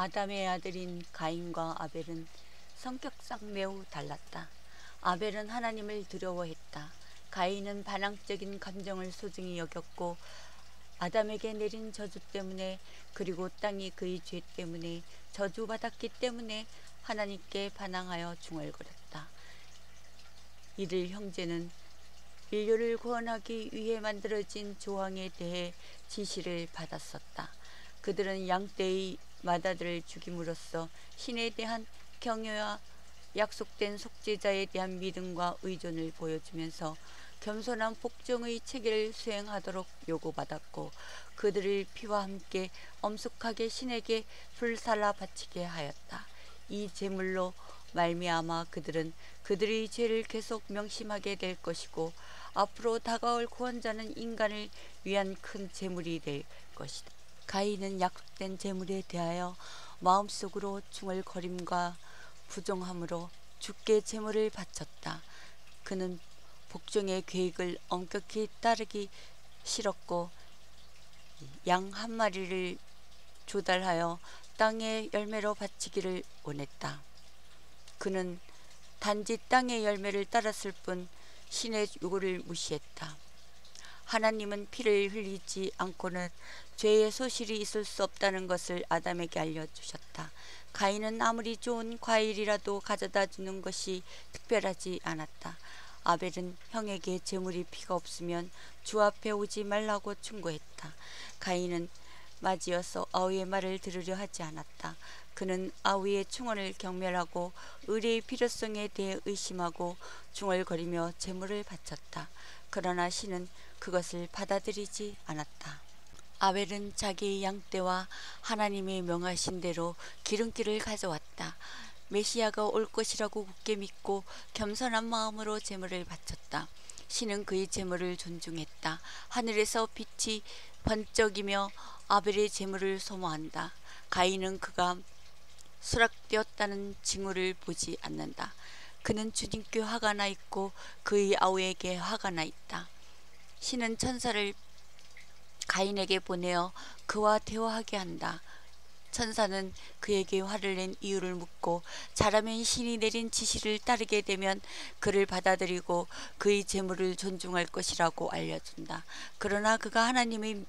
아담의 아들인 가인과 아벨은 성격상 매우 달랐다. 아벨은 하나님을 두려워했다. 가인은 반항적인 감정을 소중히 여겼고 아담에게 내린 저주 때문에, 그리고 땅이 그의 죄 때문에 저주받았기 때문에 하나님께 반항하여 중얼거렸다. 이들 형제는 인류를 구원하기 위해 만들어진 조항에 대해 지시를 받았었다. 그들은 양떼의 맏아들을 죽임으로써 신에 대한 경외와 약속된 속죄자에 대한 믿음과 의존을 보여주면서 겸손한 복종의 체계를 수행하도록 요구받았고, 그들을 피와 함께 엄숙하게 신에게 불살라 바치게 하였다. 이 제물로 말미암아 그들은 그들의 죄를 계속 명심하게 될 것이고, 앞으로 다가올 구원자는 인간을 위한 큰 제물이 될 것이다. 가인은 약속된 제물에 대하여 마음속으로 중얼거림과 부정함으로 주께 제물을 바쳤다. 그는 복종의 계획을 엄격히 따르기 싫었고 양 한 마리를 조달하여 땅의 열매로 바치기를 원했다. 그는 단지 땅의 열매를 따랐을 뿐 신의 요구를 무시했다. 하나님은 피를 흘리지 않고는 죄의 소실이 있을 수 없다는 것을 아담에게 알려주셨다. 가인은 아무리 좋은 과일이라도 가져다 주는 것이 특별하지 않았다. 아벨은 형에게 제물이 피가 없으면 주 앞에 오지 말라고 충고했다. 가인은 맞이어서 아우의 말을 들으려 하지 않았다. 그는 아우의 충언을 경멸하고 의뢰의 필요성에 대해 의심하고 중얼거리며 제물을 바쳤다. 그러나 신은 그것을 받아들이지 않았다. 아벨은 자기의 양떼와 하나님의 명하신 대로 기름기를 가져왔다. 메시아가 올 것이라고 굳게 믿고 겸손한 마음으로 제물을 바쳤다. 신은 그의 제물을 존중했다. 하늘에서 빛이 번쩍이며 아벨의 제물을 소모한다. 가인은 그가 수락되었다는 징후를 보지 않는다. 그는 주님께 화가 나 있고 그의 아우에게 화가 나 있다. 신은 천사를 가인에게 보내어 그와 대화하게 한다. 천사는 그에게 화를 낸 이유를 묻고 잘하면 신이 내린 지시를 따르게 되면 그를 받아들이고 그의 제물을 존중할 것이라고 알려준다. 그러나 그가 하나님의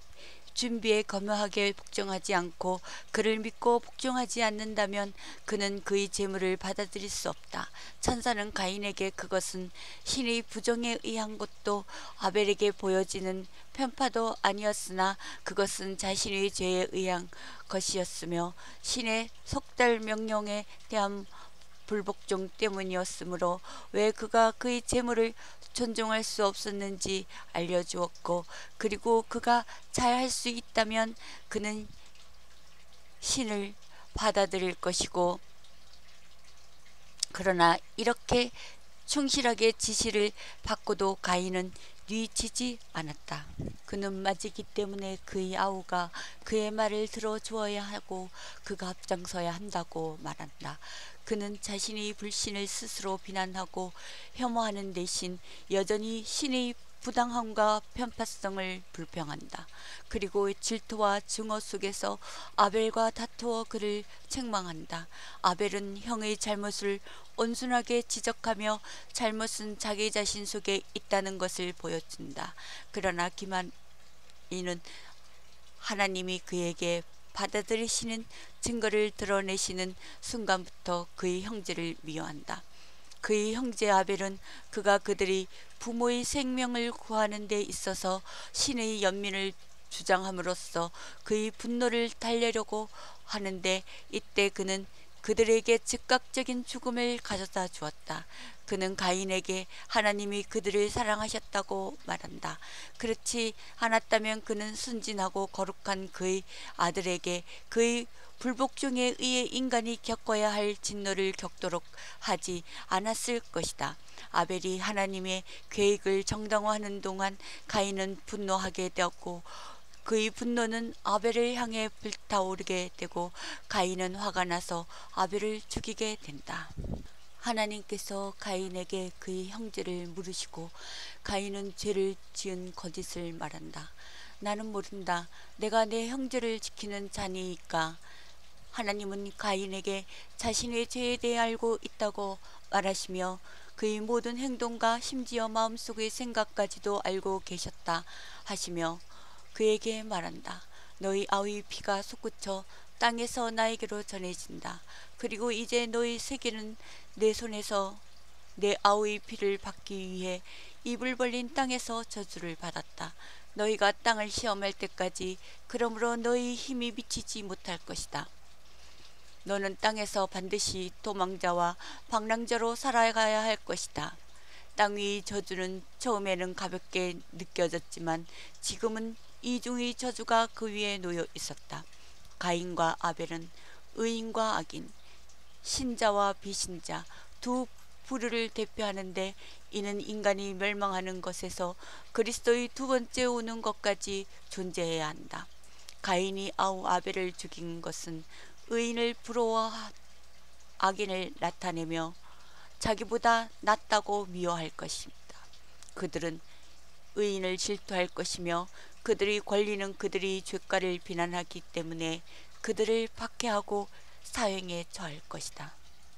준비에 겸허하게 복종하지 않고 그를 믿고 복종하지 않는다면 그는 그의 제물을 받아들일 수 없다. 천사는 가인에게 그것은 신의 부정에 의한 것도 아벨에게 보여지는 편파도 아니었으나 그것은 자신의 죄에 의한 것이었으며 신의 속달 명령에 대한 불복종 때문이었으므로 왜 그가 그의 제물을 존중할 수 없었는지 알려주었고, 그리고 그가 잘 할 수 있다면 그는 신을 받아들일 것이고, 그러나 이렇게 충실하게 지시를 받고도 가인은 뉘치지 않았다. 그는 맞이기 때문에 그의 아우가 그의 말을 들어주어야 하고 그가 앞장서야 한다고 말한다. 그는 자신의 불신을 스스로 비난하고 혐오하는 대신 여전히 신의 부당함과 편파성을 불평한다. 그리고 질투와 증오 속에서 아벨과 다투어 그를 책망한다. 아벨은 형의 잘못을 온순하게 지적하며 잘못은 자기 자신 속에 있다는 것을 보여준다. 그러나 기만이는 하나님이 그에게 받아들이시는 증거를 드러내시는 순간부터 그의 형제를 미워한다. 그의 형제 아벨은 그가 그들이 부모의 생명을 구하는 데 있어서 신의 연민을 주장함으로써 그의 분노를 달래려고 하는데, 이때 그는 그들에게 즉각적인 죽음을 가져다 주었다. 그는 가인에게 하나님이 그들을 사랑하셨다고 말한다. 그렇지 않았다면 그는 순진하고 거룩한 그의 아들에게 그의 불복종에 의해 인간이 겪어야 할 진노를 겪도록 하지 않았을 것이다. 아벨이 하나님의 계획을 정당화하는 동안 가인은 분노하게 되었고, 그의 분노는 아벨을 향해 불타오르게 되고 가인은 화가 나서 아벨을 죽이게 된다. 하나님께서 가인에게 그의 형제를 물으시고 가인은 죄를 지은 거짓을 말한다. 나는 모른다. 내가 내 형제를 지키는 자니이까 하나님은 가인에게 자신의 죄에 대해 알고 있다고 말하시며 그의 모든 행동과 심지어 마음속의 생각까지도 알고 계셨다 하시며 그에게 말한다. 너희 아우의 피가 솟구쳐 땅에서 나에게로 전해진다. 그리고 이제 너희 세계는 내 손에서 내 아우의 피를 받기 위해 입을 벌린 땅에서 저주를 받았다. 너희가 땅을 시험할 때까지 그러므로 너희 힘이 미치지 못할 것이다. 너는 땅에서 반드시 도망자와 방랑자로 살아가야 할 것이다. 땅 위의 저주는 처음에는 가볍게 느껴졌지만 지금은 이중의 저주가 그 위에 놓여 있었다. 가인과 아벨은 의인과 악인, 신자와 비신자 두 부류를 대표하는데 이는 인간이 멸망하는 것에서 그리스도의 두 번째 오는 것까지 존재해야 한다. 가인이 아우 아벨을 죽인 것은 의인을 부러워하 악인을 나타내며 자기보다 낫다고 미워할 것입니다. 그들은 의인을 질투할 것이며 그들의 권리는 그들의 죄가를 비난하기 때문에 그들을 박해하고 사형에 처할 것이다.